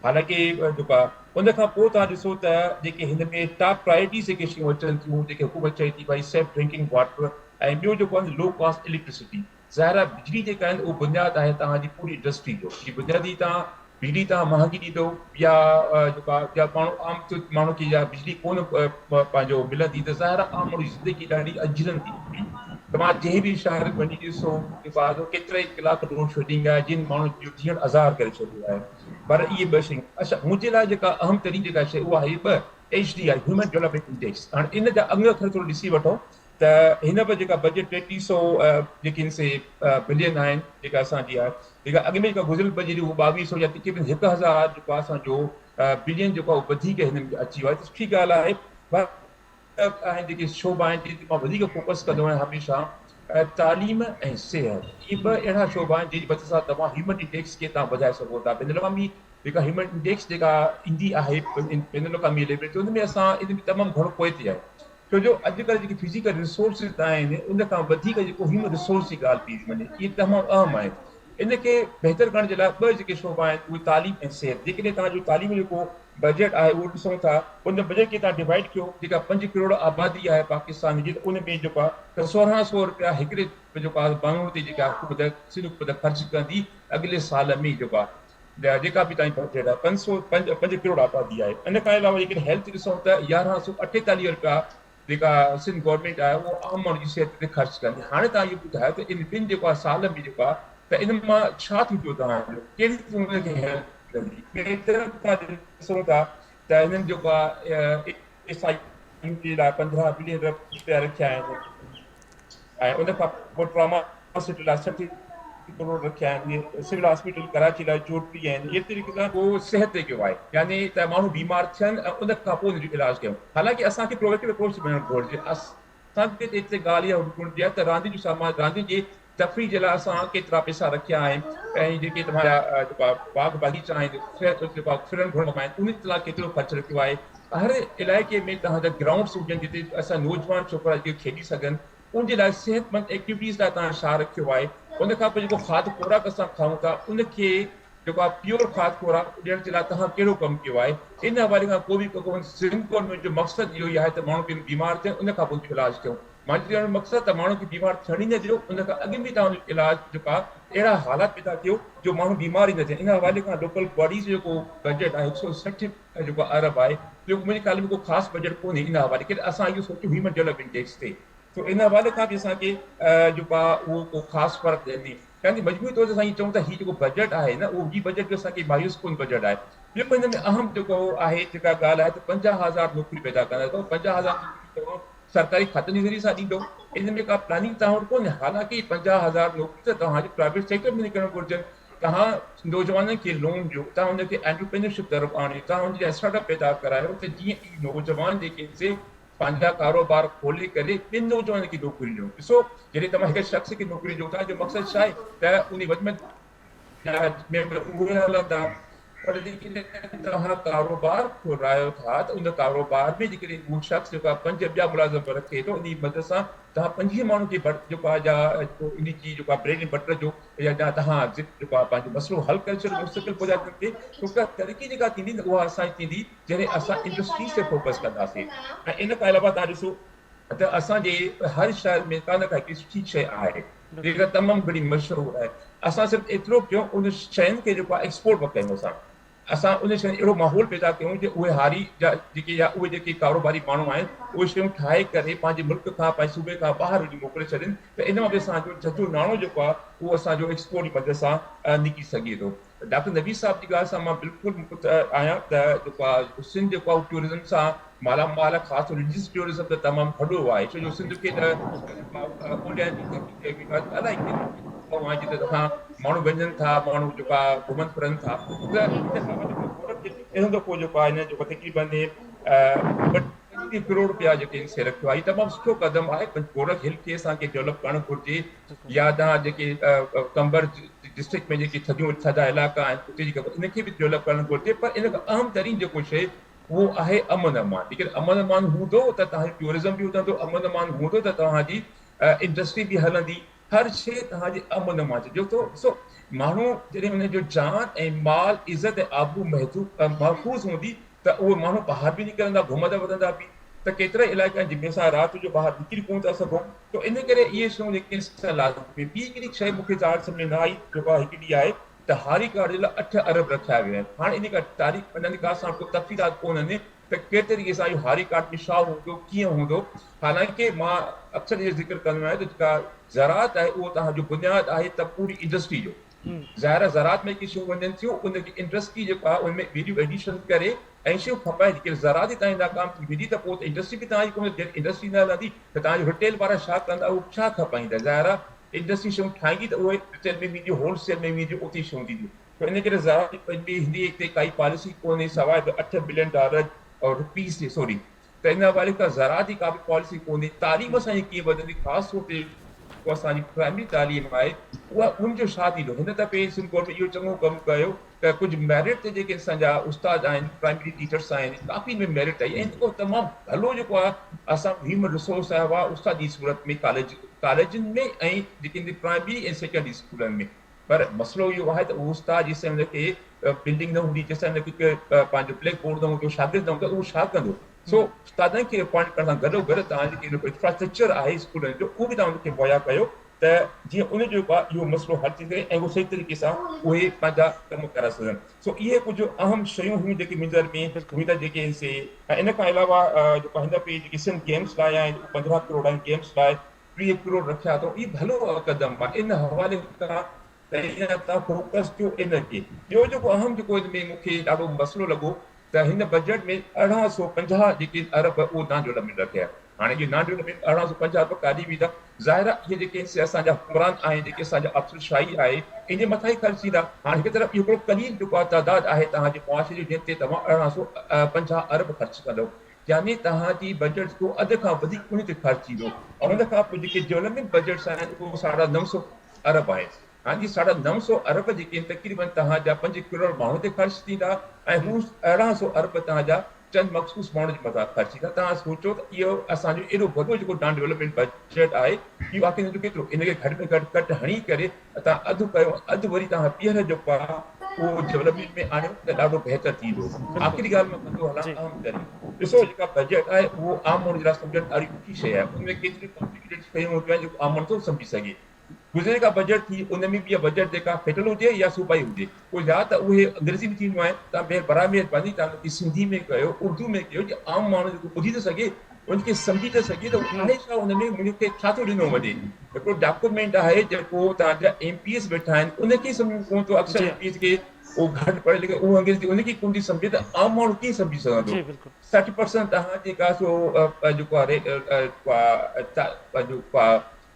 हालांकि जेका उन खां पोइ तव्हां ॾिसो त जेके हिन में टॉप प्रायोरिटीज़ जेके शयूं अचनि थियूं, जेके हुकूमत चए थी भई सेफ ड्रिंकिंग वाटर ऐं ॿियो जेको आहे लो कॉस्ट इलेक्ट्रिसिटी। ज़ाहिर आहे बिजली जेका आहिनि उहो बुनियादु आहे तव्हांजी पूरी इंडस्ट्री जो। बुनियादी तव्हां बिजली तव्हां महांगी ॾींदो या जेको आहे या माण्हू खे या बिजली कोन पंहिंजो मिलंदी त ज़ाहिर आहे आम माण्हू जी ज़िंदगी ॾाढी अजरंदी थी। तव्हां जंहिं बि शहर में वञी ॾिसो जेको आहे केतिरा ई कलाक लोड शेडिंग आहे जिन माण्हुनि जो जीअण आज़ार करे छॾियो आहे। पर इहे ॿ शयूं अच्छा मुंहिंजे लाइ जेका अहम तरीन जेका शइ उहा आहे 2 HDI ह्यूमन डेवलपमेंट इंडेक्स। हाणे इन जा अंग अखर थोरो ॾिसी वठो त हिन पर जेका बजट 3300 जेके से बिलियन आहिनि जेका असांजी आहे, जेका अॻु में जेका गुज़िरियल बजट उहो 2200 या तक़रीबन 1000 जेको आहे असांजो बिलियन जेको आहे उहो वधीक हिन में अची वियो आहे। त सुठी ॻाल्हि आहे। आहिनि जेके शोबा आहिनि जिते मां वधीक फोकस कंदो आहियां हमेशह तालीम ऐं सिहत इहे ॿ अहिड़ा शोबा आहिनि जंहिंजी वजह सां तव्हां ह्यूमन इंडेक्स खे तव्हां वधाए सघो था। बिन अक़वामी जेका ह्यूमन इंडेक्स जेका ईंदी आहे बिन अक़वामी लेवल ते, उन में असां इन में तमामु घणो पोइ ते आहे, छो जो अॼुकल्ह जेकी फिज़िकल रिसोर्सिस आहिनि उन खां वधीक जेको ह्यूमन रिसोर्स जी ॻाल्हि थी वञे, इहे तमामु अहम आहे। इनखे बहितर करण जे लाइ ॿ जेके शोबा आहिनि उहे तालीम ऐं सिहत। जेकॾहिं तव्हांजो तालीम जेको बजट आहे उहो ॾिसूं था, उन बजट खे तव्हां डिवाइड कयो, जेका 5 करोड़ आबादी आहे पाकिस्तान जी, उन में जेको आहे 1600 रुपया हिकिड़े जेको आहे माण्हू ते जेका हुकूमत सिंध हुकूमत ख़र्च कंदी अॻिले साल में जेको आहे जेका बि तव्हांजी बजट आहे 5 करोड़ आबादी आहे। इन खां अलावा जेकॾहिं हेल्थ ॾिसूं त 1148 रुपया जेका सिंध गवर्नमेंट आहे उहो आम माण्हू जी सिहत ते ख़र्च कंदी। हाणे तव्हां इहो ॿुधायो त इन ॿिनि जेको आहे साल में जेको आहे त इन मां छा थी पियो तव्हांजो, कहिड़ी उनखे हेल्प कंदी। ॿिए तरफ़ खां ॾिसूं था त हिननि जेको आहे जे लाइ 15 बिलियन रुपया रखिया आहिनि ऐं उन खां पोइ ट्रॉमा हॉस्पिटल लाइ 60 करोड़ रखिया आहिनि, सिविल हॉस्पिटल कराची लाइ 34 आहिनि। इहे तरीक़े सां उहो सिहत ते कयो आहे, यानी त माण्हू बीमार थियनि ऐं उन खां पोइ उनजो इलाजु कयूं। हालांकि असांखे प्रोएक्टिव अप्रोच वञणु घुरिजे। असांखे हिते ॻाल्हि इहा घुरिजे आहे त रांदियुनि जो सामान, रांदियुनि जे तफ़रीह जे लाइ असां केतिरा पैसा रखिया आहिनि ऐं जेके तव्हांजा जेका बाग बागीचा आहिनि, जेका फिरण घुरण आहिनि, उन ते केतिरो ख़र्चु रखियो आहे। हर इलाइक़े में तव्हांजा ग्राउंड्स हुजनि जिते असां नौजवान छोकिरा जेके खेॾी सघनि, उनजे लाइ सिहतमंद एक्टिविटीज़ लाइ तव्हां छा रखियो आहे। उन खां पोइ जेको खाद खुराक असां खाऊं था उनखे जेको आहे प्योर खाद खुराक ॾियण जे लाइ तव्हां कहिड़ो कमु कयो आहे। इन हवाले खां को बि सिंध गवर्नमेंट जो मक़सदु इहो ई आहे त माण्हू बीमार थियनि उन खां पोइ इलाजु कयूं। मुंहिंजो चवण जो मक़सदु त माण्हू खे बीमार थियण ई न ॾियो, उन खां अॻु में तव्हांजो इलाजु जेको आहे अहिड़ा हालात पैदा कयो जो माण्हू बीमार ई न थियनि। इन हवाले खां लोकल बॉडीज़ जो जेको बजट आहे 160 जेको अरब आहे, जो मुंहिंजे ख़्याल में को ख़ासि बजट कोन्हे इन हवाले खे। असां इहो सोचियो ह्यूमन डेवलपमेंट इंडेक्स ते, तो इन हवाले खां बि असांखे जेको आहे उहो को ख़ासि फ़र्क़ु ॾियणी। यानी मजबूरी तौर ते असां चऊं त हीउ जेको बजट आहे न, उहो हीउ बजट जो असांखे मायूस कोन बजट आहे। ॿियो हिन में अहम जेको आहे जेका ॻाल्हि आहे त 50,000 नौकरी पैदा कंदा, त 50,000 सरकारी खातनि जे ज़रिए सां ॾींदो। इन में का प्लानिंग तव्हां वटि कोन्हे। हालांकि 50,000 नौकरी त तव्हांजे प्राइवेट सेक्टर में निकिरणु घुरिजनि। तव्हां नौजवाननि खे लोन ॾियो, तव्हां हुनखे एंटरप्रेन्योरशिप तरफ़ आणियो, तव्हां हुनजा स्टार्टअप पैदा करायो त जीअं ई नौजवान जेके से पंहिंजा कारोबार खोले करे ॿिनि नौजवाननि खे नौकरी ॾियो। ॾिसो, जॾहिं तव्हां हिकु शख़्स खे नौकरी ॾियो था, जो मक़सदु छा आहे त उन वच में उहे हलंदा, पर जेकॾहिं तव्हां कारोबार खोलायो था त उन कारोबार में जेकॾहिं उहो शख़्स जेको आहे 5 ॿिया मुलाज़िम रखे थो, उन मदद सां तव्हां 50 माण्हुनि खे जेको आहे या इन जी जेको आहे ब्रेड एंड बटर जो या तव्हां जेको आहे पंहिंजो मसइलो हल करे छॾियो मुस्तक़िल प्रोजेक्ट ते। छो तरक़ी जेका थींदी न उहा असांजी थींदी जॾहिं असां इंडस्ट्रीज़ ते फोकस कंदासीं। ऐं इन खां अलावा तव्हां ॾिसो त असांजे हर शहर में का न का हिकिड़ी सुठी शइ आहे जेका तमामु घणी मशहूरु आहे। असां सिर्फ़ु एतिरो कयूं उन शयुनि खे जेको आहे एक्सपोर्ट बि कयूं। असां उन शइ अहिड़ो माहौल पैदा कयूं जो उहे हारी जा जेके या उहे जेके कारोबारी माण्हू आहिनि उहे शयूं ठाहे करे पंहिंजे मुल्क खां पंहिंजे सूबे खां ॿाहिरि वञी मोकिले छॾनि, त इन मां बि असांजो झझो नाणो जेको आहे उहो असांजो एक्सपोर्ट जी मदद सां निकिरी सघे थो। डॉक्टर नबी साहब जी ॻाल्हि सां मां बिल्कुलु आहियां त जेको आहे सिंध जेको आहे टूरिज़म सां मालामाल, ख़ासि रिलीजियस टूरिज़म त तमामु वॾो आहे, छो जो सिंध खे त इलाही जिते तव्हां माण्हू वञनि था, माण्हू जेका घुमनि फिरनि था, त इन दफ़ो जेको आहे हिन जो तक़रीबन 20 करोड़ रुपया जेके हिन रखियो आहे। तमामु सुठो क़दम आहे। गोरख हिल खे असांखे डेवलप करणु घुरिजे, या तव्हां जेके कंबर डिस्ट्रिक्ट में जेके थधा इलाइक़ा आहिनि उते जेका इनखे बि डेवलप करणु घुरिजे। पर इन खां अहम तरीन जेको शइ उहो आहे अमन अमान। जेकॾहिं अमन अमान हूंदो त तव्हांजो टूरिज़म बि वधंदो, अमन अमान हूंदो त तव्हांजी इंडस्ट्री बि हलंदी, हर शइ तव्हांजे अमन अमान जो। तो ॾिसो, माण्हू जॾहिं हुनजो जान ऐं माल, इज़त ऐं आबरू महफ़ूज़ हूंदी त उहे माण्हू ॿाहिरि बि निकिरंदा, घुमंदा वधंदा बि। त केतिरा इलाइक़ा आहिनि जंहिंमें असां राति जो ॿाहिरि निकिरी कोन था सघूं, त इन करे इहे शयूं जेके लाज़मी। ॿी हिकिड़ी शइ मूंखे ज़ाहिर सम्झ में न आई, जेका हिकिड़ी आहे त हारी कार्ड जे लाइ 8 अरब रखिया विया आहिनि। हाणे इन खां तारीख़ इन खां असां को तफ़सीलात कोन आहिनि त कहिड़े तरीक़े सां इहो हारी कार्ड में छा हूंदो, कीअं हूंदो। हालांकि मां अक्सर इहो ज़िक्र कंदो आहियां त जेका ज़राअत आहे उहो तव्हांजो बुनियादु आहे त पूरी इंडस्ट्री जो। ज़ाहिर ज़राअत में की शयूं वञनि थियूं, उनजी इंडस्ट्री जेको आहे उनमें वैल्यू एडिशन करे ऐं शयूं खपाए। जेके ज़राअत ई तव्हांजी नाकाम थी वेंदी त पोइ त इंडस्ट्री बि तव्हांजी कोन, इंडस्ट्री न हलंदी त तव्हांजो रिटेल वारा छा कंदा, उहो छा खपाईंदा। ज़ाहिर आहे इंडस्ट्री शयूं ठाहींदी त उहे रिटेल में वेंदियूं, होलसेल में वेंदियूं, उते शयूं थींदियूं। त इन करे ज़राअत हिंदी ते काई पॉलिसी कोन्हे सवाइ $8 बिलियन और रुपीज़ जे, सॉरी। त इन हवाले खां ज़राअत जी का बि पॉलिसी कोन्हे। तालीम असांजी कीअं वधंदी, ख़ासि तौर ते जेको असांजी प्राइमरी तालीम आहे उहा उनजो छा थींदो। हिन दफ़े सिंध कोर्ट में इहो चङो कमु कयो त कुझु मेरिट ते जेके असांजा उस्ताद आहिनि, प्राइमरी टीचर्स आहिनि, काफ़ी में मेरिट आई ऐं जेको तमामु भलो जेको आहे असां ह्यूमन रिसोर्स आयो आहे उस्ताद जी सूरत में कॉलेजनि में ऐं जेके प्राइमरी ऐं सेकेंडरी स्कूलनि में। पर मसइलो इहो आहे त उहो उस्ताद जेसिताईं हुनखे बिल्डिंग न हूंदी, जेसिताईं हुनखे पंहिंजो ब्लैक बोर्ड न हूंदो, शागिर्द न हूंदो, उहो छा कंदो। सो उस्तादनि खे अपॉइंट करण सां गॾोगॾु तव्हां जेके इंफ्रास्ट्रक्चर आहे स्कूलनि जो उहो बि तव्हां हुनखे मुहैया कयो त जीअं उनजो इहो मसइलो हल थी सघे ऐं उहो सही तरीक़े सां उहे पंहिंजा कम करे सघनि। सो इहे कुझु अहम शयूं हुयूं जेके मुंहिंजे नज़र में हुई त जेके से ऐं इन खां अलावा जेको हिन दफ़े जेके सिंध गेम्स लाइ आहिनि 15 करोड़ आहिनि, गेम्स लाइ 20 करोड़ रखिया अथऊं, इहो भलो क़दम आहे। इन हवाले खां तव्हां फोकस कयो इनखे। ॿियो जेको अहम जेको हिन में मूंखे ॾाढो मसइलो लॻो त हिन बजट में 1850 जेके अरब उहो नॉन डेवलपमेंट रखिया। हाणे इहे नॉन डेवलपमेंट 1850 अरब काॾी वेंदा? ज़ाहिर आहे इहे जेके असांजा हुकमरान आहिनि, जेके असांजा अफ़सरशाही आहे, इन मथां ई ख़र्च थींदा। हाणे हिकु तरफ़ इहो हिकिड़ो कलील जेको आहे तादाद आहे तव्हांजे मुआशिरे जो जंहिं ते तव्हां 1850 अरब ख़र्च कंदव, यानी तव्हांजी बजट जो अधु खां वधीक उन ते ख़र्च थींदो। ऐं हुन खां पोइ जेके डेवलपमेंट बजट्स आहिनि उहो 950 अरब आहे। हाणे 950 अरब जेके तक़रीबन तव्हांजा 5 करोड़ माण्हू ते ख़र्च थींदा ऐं हू 1800 अरब तव्हांजा चंद मख़सूस माण्हू जे मथां ख़र्च थींदा। तव्हां सोचो त इहो असांजो एॾो वॾो जेको नॉन डेवलपमेंट बजट आहे इहो आख़िर जो केतिरो, इनखे घटि में घटि कट हणी करे तव्हां अधु कयो, अधु वरी तव्हां ॿीहर जेको आहे उहो डेवलपमेंट में आणियो त ॾाढो बहितर थींदो। आख़िरी ॻाल्हि मां कंदो हलां अहम तरीक़ो ॾिसो, जेका बजट आहे उहो आम माण्हू जे लाइ सम्झणु ॾाढी ॾुखी शइ आहे। उनमें केतिरियूं कॉम्प्लिकेटेड शयूं हूंदियूं आहिनि जेको आम माण्हू थो सम्झी सघे। गुज़िरे का बजट थी उन में बि बजट जेका फेडरल हुजे या सूबाई हुजे, पोइ या त उहे अंग्रेज़ी में थींदियूं आहिनि, तव्हां बराए महिरबानी तव्हां उनखे सिंधी में कयो, उर्दू में कयो, जीअं आम माण्हू जेको ॿुधी थो सघे उनखे सम्झी थो सघे त आहे छा उन में, मुंहिंजे छा थो ॾिनो वञे। हिकिड़ो डॉक्यूमेंट आहे जेको तव्हांजा MPS वेठा आहिनि उनखे सम्झ कोन थो, अक्सर MPS खे उहो घटि पढ़े लिखे उहो अंग्रेज़ी उनखे कोन थी सम्झे त आम माण्हू कीअं सम्झी सघंदो। 60% तव्हां जेका सो जेको आहे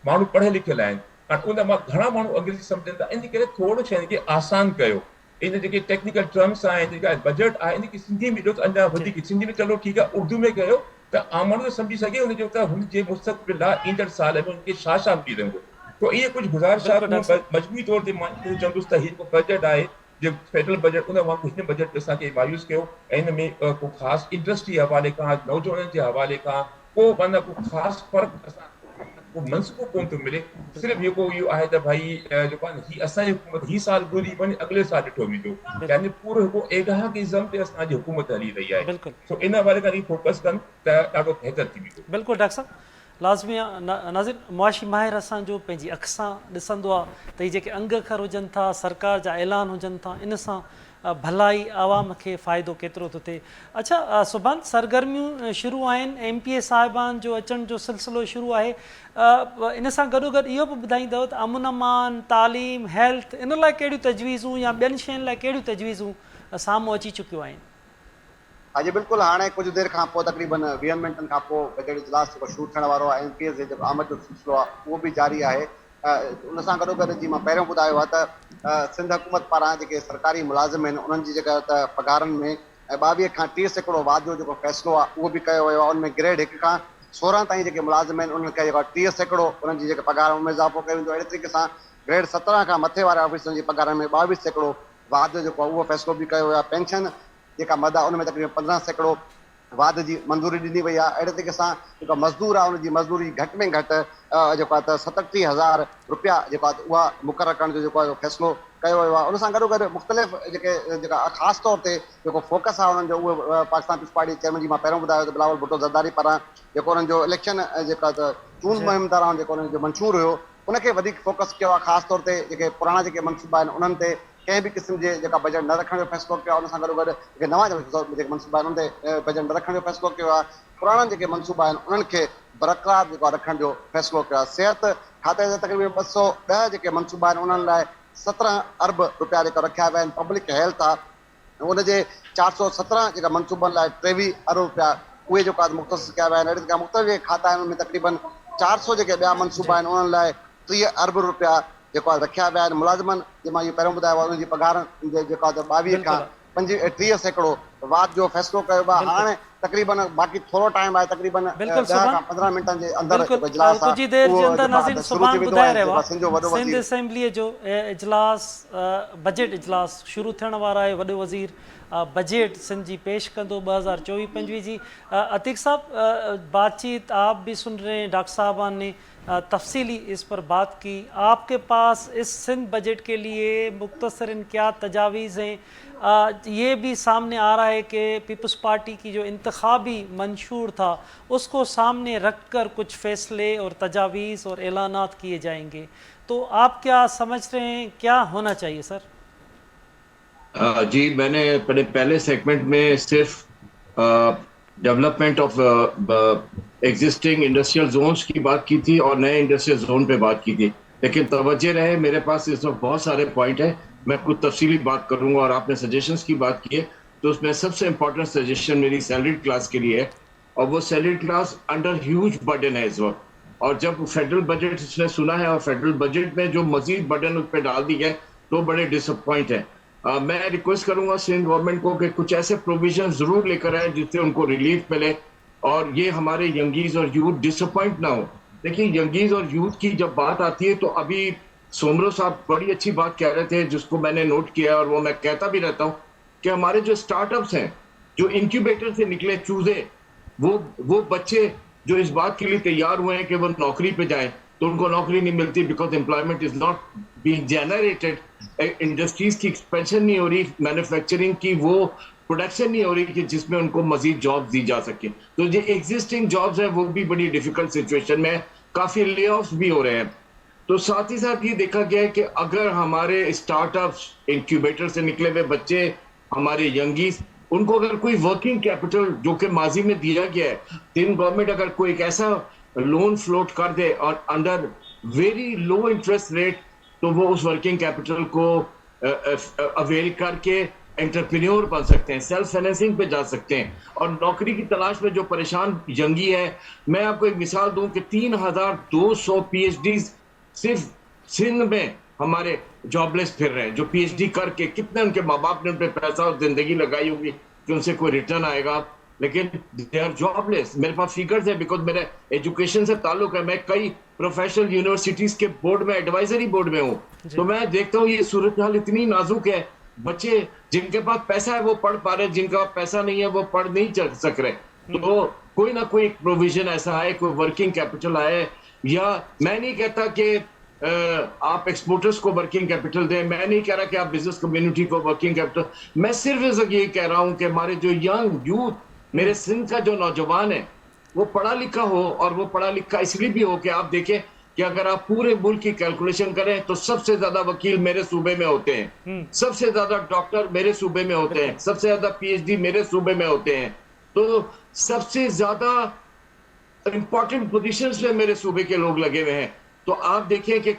माण्हू पढ़ियल लिखियल आहिनि, हाणे उन मां घणा माण्हू अंग्रेज़ी सम्झनि था। इन करे थोरो शइ खे आसान कयो। इन जेके टेक्निकल टर्म्स आहिनि, जेका बजट आहे, इनखे सिंधी में ॾियो त अञा वधीक, सिंधी में चलो ठीकु आहे, उर्दू में कयो त आम माण्हू सम्झी सघे हुनजो त हुनजे मुस्तक़बिल लाइ ईंदड़ साल में हुनखे छा छा मिली रहंदो। तो इहे कुझु गुज़ारिश मजमूई तौर ते मां चवंदुसि त हीउ जेको बजट आहे जो फेडरल बजट उन वांगुरु हिन बजट ते असांखे मायूस कयो ऐं हिन में को ख़ासि इंडस्ट्री हवाले खां, नौजवाननि जे हवाले खां को माना को ख़ासि फ़र्क़ु असां को मनसूबो कोन थो मिले। सिर्फ़ु जेको इहो आहे त भाई जेको आहे हीअ असांजी हुकूमत हीअ साल गुज़री वञे, अॻिले साल ॾिठो वेंदो, यानी पूरो हिकु एगाहिज़म ते असांजी हुकूमत हली रही आहे। सो इन हवाले खां फोकस कनि त ॾाढो बहितर थी वेंदो। बिल्कुलु डॉक्टर साहब, लाज़मी आहे नाज़िर, मुआशी माहिर असांजो पंहिंजी अख सां ॾिसंदो आहे त हीअ जेके अंग अखर हुजनि था, सरकार जा ऐलान हुजनि था, इन सां भलाई आवाम खे फ़ाइदो केतिरो थो थिए। अच्छा सुभाणे सरगर्मियूं शुरू आहिनि, MPA साहिबान जो अचण जो सिलसिलो शुरू आहे, इन सां गॾोगॾु इहो बि ॿुधाईंदव त अमन अमान, तालीम, हेल्थ, इन लाइ कहिड़ियूं तजवीज़ूं या ॿियनि शयुनि लाइ कहिड़ियूं तजवीज़ूं साम्हूं अची चुकियूं आहिनि? हाँ जी बिल्कुलु, हाणे कुझु देरि खां पोइ तक़रीबन 20 मिंटनि खां पोइ बजट इजलास जेको शुरू थियण वारो आहे, MPS जे जेको आमद जो सिलसिलो आहे उहो बि जारी आहे। उन सां गॾोगॾु जीअं मां पहिरियों ॿुधायो आहे त सिंध हुकूमत पारां जेके सरकारी मुलाज़िम आहिनि उन्हनि जी जेका त पघारनि में 22 खां 30% वाधो जेको फ़ैसिलो आहे उहो बि कयो वियो आहे। उनमें ग्रेड 1 खां 16 ताईं जेके मुलाज़िम आहिनि उन्हनि खे जेको 30% उन्हनि जी जेके पघार में इज़ाफ़ो कयो वेंदो। अहिड़े तरीक़े सां ग्रेड 17 खां मथे वारे ऑफिसरनि जी पघारनि में 22% वाधो जेको आहे उहो फ़ैसिलो बि कयो वियो आहे। पेंशन जेका मद आहे उनमें तक़रीबन 15% वाध जी मंज़ूरी ॾिनी वई आहे। अहिड़े तरीक़े सां जेका मज़दूर आहे उनजी मज़दूरी घटि में घटि जेको आहे त 37,000 रुपया जेको आहे उहा मुक़ररु करण जो जेको आहे फ़ैसिलो कयो वियो आहे। उन सां गॾोगॾु मुख़्तलिफ़ जेका ख़ासि तौर ते जेको फोकस आहे उन्हनि जो उहो पाकिस्तान पीपल्स पार्टी चेयरमैन जी मां पहिरियों ॿुधायो त बिलावल भुट्टो ज़रदारी पारां जेको उन्हनि जो इलेक्शन जेका त चूंड मुहिम दौरान जेको उन्हनि जो मंशूर हुयो उनखे वधीक फोकस कयो आहे। ख़ासि तौर ते जेके पुराणा जेके मनसूबा आहिनि उन्हनि ते कंहिं बि क़िस्म जे जेका बजट न रखण जो फ़ैसिलो कयो आहे। उन सां गॾोगॾु जेके नवां जेके मनसूबा आहिनि उन ते बजट न रखण जो फ़ैसिलो कयो आहे। पुराणा जेके मनसूबा आहिनि उन्हनि खे बरक़रार जेको आहे रखण जो फ़ैसिलो कयो आहे। सिहत खाते जा तक़रीबन 210 जेके मनसूबा आहिनि उन्हनि लाइ 17 अरब रुपया जेका रखिया विया आहिनि। पब्लिक हेल्थ आहे उनजे 417 जेका मनसूबनि लाइ 23 अरब रुपया उहे जेको आहे मुख़्तस कया विया आहिनि। अहिड़े जेका मुख़्तलिफ़ जेके खाता आहिनि उनमें तक़रीबन 400 जेके ॿिया मनसूबा आहिनि उन्हनि लाइ 30 अरब रुपया जेको आहे रखिया विया आहिनि। मुलाज़िमनि जे मां इहो पहिरियों ॿुधायो आहे उनजी पघार जेको आहे 22 खां 35 सैकड़ो वाद जो फ़ैसिलो कयो आहे। हाणे तक़रीबन बाक़ी थोरो टाइम आहे, तक़रीबन 10 खां 15 मिंटनि जे अंदरि इजलास कुछ ही देर जे अंदर नाज़रीन सुभान बुधाए रहियो आहे सिंध जो वॾो सिंध वज़ीर असेंबलीअ जो इजलास बजट इजलास शुरू थियण वारा आहे। वॾो वज़ीर बजट सिंध जी पेश कंदो 2024-25 जी। अतीक साहब, बातचीत आप भी सुन रहे हैं, डॉक्टर साहबान ने तफसीली इस पर बात की। आपके पास इस सिंध बजट के लिए मुख्तसरन क्या तजावीज़ हैं? ये भी सामने आ रहा है कि पीपल्स पार्टी की जो इंतखाबी मंशूर था उसको सामने रख कर कुछ फ़ैसले और तजावीज़ और ऐलानात किए जाएंगे, तो आप क्या समझ रहे हैं, क्या होना चाहिए सर? जी, मैंने अपने पहले सेगमेंट में सिर्फ development of existing industrial zones की बात की थी और नए इंडस्ट्रियल जोन पे बात की थी, लेकिन तवज्जो रहे मेरे पास इस वक्त बहुत सारे पॉइंट हैं, मैं कुछ तफसीली बात करूंगा। और आपने सजेशंस की बात की है, तो उसमें सबसे इंपॉर्टेंट सजेशन मेरी सैलरीड क्लास के लिए है, और वो salaried class under huge burden है इस वक्त। और जब फेडरल बजट इसने सुना है और फेडरल बजट में जो मजीद बर्डन उस पर डाल दी है, तो बड़े डिसअपॉइंट है। मैं रिक्वेस्ट करूंगा सिंध गवर्नमेंट को कि कुछ ऐसे प्रोविजन जरूर लेकर आए जिससे उनको रिलीफ मिले और ये हमारे यंगीज और यूथ डिसअपॉइंट ना हो। देखिए, यंगीज और यूथ की जब बात आती है, तो अभी सोमरो साहब बड़ी अच्छी बात कह रहे थे, जिसको मैंने नोट किया और वो मैं कहता भी रहता हूँ कि हमारे जो स्टार्टअप्स हैं, जो इंक्यूबेटर से निकले चूजे, वो बच्चे जो इस बात के लिए तैयार हुए हैं कि वो नौकरी पे जाएं, तो उनको नौकरी नहीं मिलती because employment is not being generated. Industries की एक्सपेंशन नहीं हो रही, मैन्युफैक्चरिंग की वो प्रोडक्शन नहीं हो रही कि जिसमें उनको मजीद जॉब्स दी जा सके। तो जो एग्जिस्टिंग जॉब्स हैं वो भी बड़ी डिफिकल्ट सिचुएशन में, काफी ले ऑफ्स भी हो रहे हैं। तो साथ ही साथ ये देखा गया है कि अगर हमारे स्टार्टअप्स, इंक्यूबेटर से निकले हुए बच्चे, हमारे यंगीज, उनको अगर कोई वर्किंग कैपिटल जो कि माजी में दिया गया है, सिंध गवर्नमेंट अगर कोई एक ऐसा लोन फ्लोट कर दे और under very low interest rate, तो वो उस वर्किंग कैपिटल को अवेल करके एंटरप्रेन्योर बन सकते हैं, सेल्फ फाइनेंसिंग पे जा सकते हैं। और नौकरी की तलाश में जो परेशान यंगी है, मैं आपको एक मिसाल दूं कि 3200 पीएचडी सिर्फ सिंध में हमारे जॉबलेस फिर रहे हैं, जो पीएचडी करके, कितने उनके माँ बाप ने उन पे पैसा और जिंदगी लगाई होगी कि उनसे कोई रिटर्न आएगा, लेकिन दे आर जॉबलेस। मेरे पास फिगर्स है बिकॉज मेरे एजुकेशन से ताल्लुक है, मैं कई प्रोफेशनल यूनिवर्सिटीज के बोर्ड में, एडवाइजरी बोर्ड में हूँ, तो मैं देखता हूँ ये सूरत हाल इतनी नाजुक है। बच्चे जिनके पास पैसा है वो पढ़ पा रहे, जिनका पैसा नहीं है वो पढ़ नहीं सक रहे। तो कोई ना कोई प्रोविजन ऐसा है, कोई वर्किंग कैपिटल आए, या मैं नहीं कहता कि आप एक्सपोर्टर्स को वर्किंग कैपिटल दें, मैं नहीं कह रहा कि आप बिजनेस कम्युनिटी को वर्किंग कैपिटल, मैं सिर्फ ये कह रहा हूं कि हमारे जो यंग यूथ, मेरे सिंध का जो नौजवान है, वो पढ़ा लिखा हो, और वो पढ़ा लिखा इसलिए भी हो कि आप देखें कि अगर आप पूरे मुल्क की कैलकुलेशन करें तो सबसे ज्यादा वकील मेरे सूबे में होते हैं, सबसे ज्यादा डॉक्टर मेरे सूबे में होते हैं, सबसे ज्यादा पीएचडी मेरे सूबे में होते हैं, तो सबसे ज्यादा इंपॉर्टेंट पोजीशंस में मेरे सूबे के लोग लगे हुए हैं। तो आप देखें कि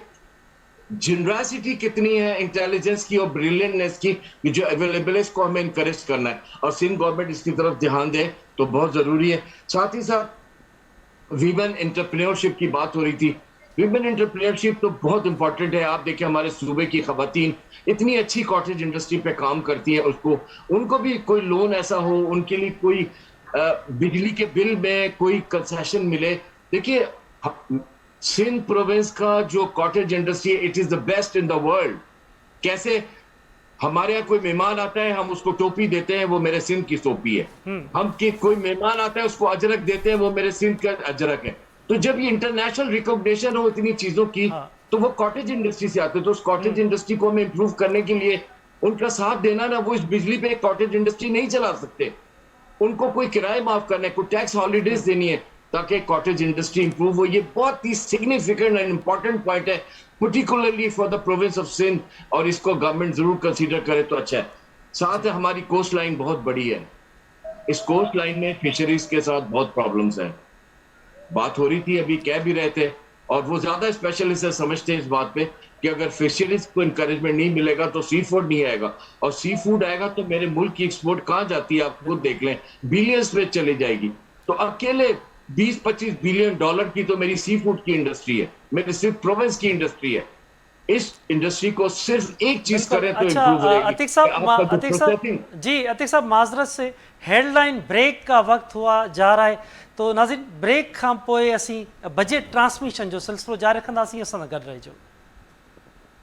जनरसिटी कितनी है इंटेलिजेंस की और ब्रिलियंटनेस की, जो अवेलेबल है, इसको हमें इनकरेज करना है, और सिंध गवर्नमेंट इसकी तरफ ध्यान दे तो बहुत जरूरी है। साथ ही साथ वीमेन एंटरप्रेन्योरशिप की बात हो रही थी, वीमेन एंटरप्रेन्योरशिप तो बहुत इंपॉर्टेंट है। आप देखिए हमारे सूबे की खवातीन इतनी अच्छी कॉटेज इंडस्ट्री पे काम करती है, उनको भी कोई लोन ऐसा हो, उनके लिए कोई बिजली के बिल में कोई कंसेशन मिले। देखिए सिंध प्रोविंस का जो कॉटेज इंडस्ट्री है, it is the best in the world. कैसे हमारे यहाँ कोई मेहमान आता है, हम उसको टोपी देते हैं, वो मेरे सिंध की टोपी है। हम कोई मेहमान आता है उसको अजरक देते हैं, वो मेरे सिंध का अजरक है। तो जब ये इंटरनेशनल रिकॉग्निशन हो इतनी चीजों की, तो वो कॉटेज इंडस्ट्री से आते हैं। तो उस कॉटेज इंडस्ट्री को हमें इंप्रूव करने के लिए उनका साथ देना ना, वो इस बिजली पे एक कॉटेज इंडस्ट्री नहीं चला सकते, उनको कोई किराए माफ करना है, कोई टैक्स हॉलीडेज देनी है ताकि कॉटेज इंडस्ट्री इंप्रूव हो। ये बहुत ही सिग्निफिकेंट एंड इंपॉर्टेंट पॉइंट है, particularly for the province of Sindh, और इसको गवर्नमेंट जरूर कंसीडर करे तो अच्छा है। साथ है हमारी कोस्ट लाइन बहुत बड़ी है, इस कोस्ट लाइन में फिशरीज के साथ बहुत प्रॉब्लम्स हैं। बात हो रही थी, अभी कह भी रहे थे, और वो ज्यादा स्पेशलिस्ट है, समझते हैं इस बात पे कि अगर फिशरीज को इंकरेजमेंट नहीं मिलेगा तो सी फूड नहीं आएगा, और सी फूड आएगा तो मेरे मुल्क की एक्सपोर्ट कहाँ जाती है, आप खुद देख लें, बिलियंस में चली जाएगी। तो अकेले 20-25 बिलियन डॉलर की तो मेरी सी फूड की इंडस्ट्री है, मेरी सिर्फ प्रोविंस की इंडस्ट्री है। इस इंडस्ट्री को सिर्फ एक चीज बिल्कुल। करें तो अच्छा इम्प्रूव रहेगी। अतीक साहब कि आपका जो अतीक साहब processing- जी अतीक साहब माजरत से हेडलाइन ब्रेक का वक्त हुआ जा रहा है, तो नाज़रीन ब्रेक खां पोइ असीं बजट ट्रांसमिशन जो सिलसिलो जारी रखंदासीं, असां सां गॾु रहिजो।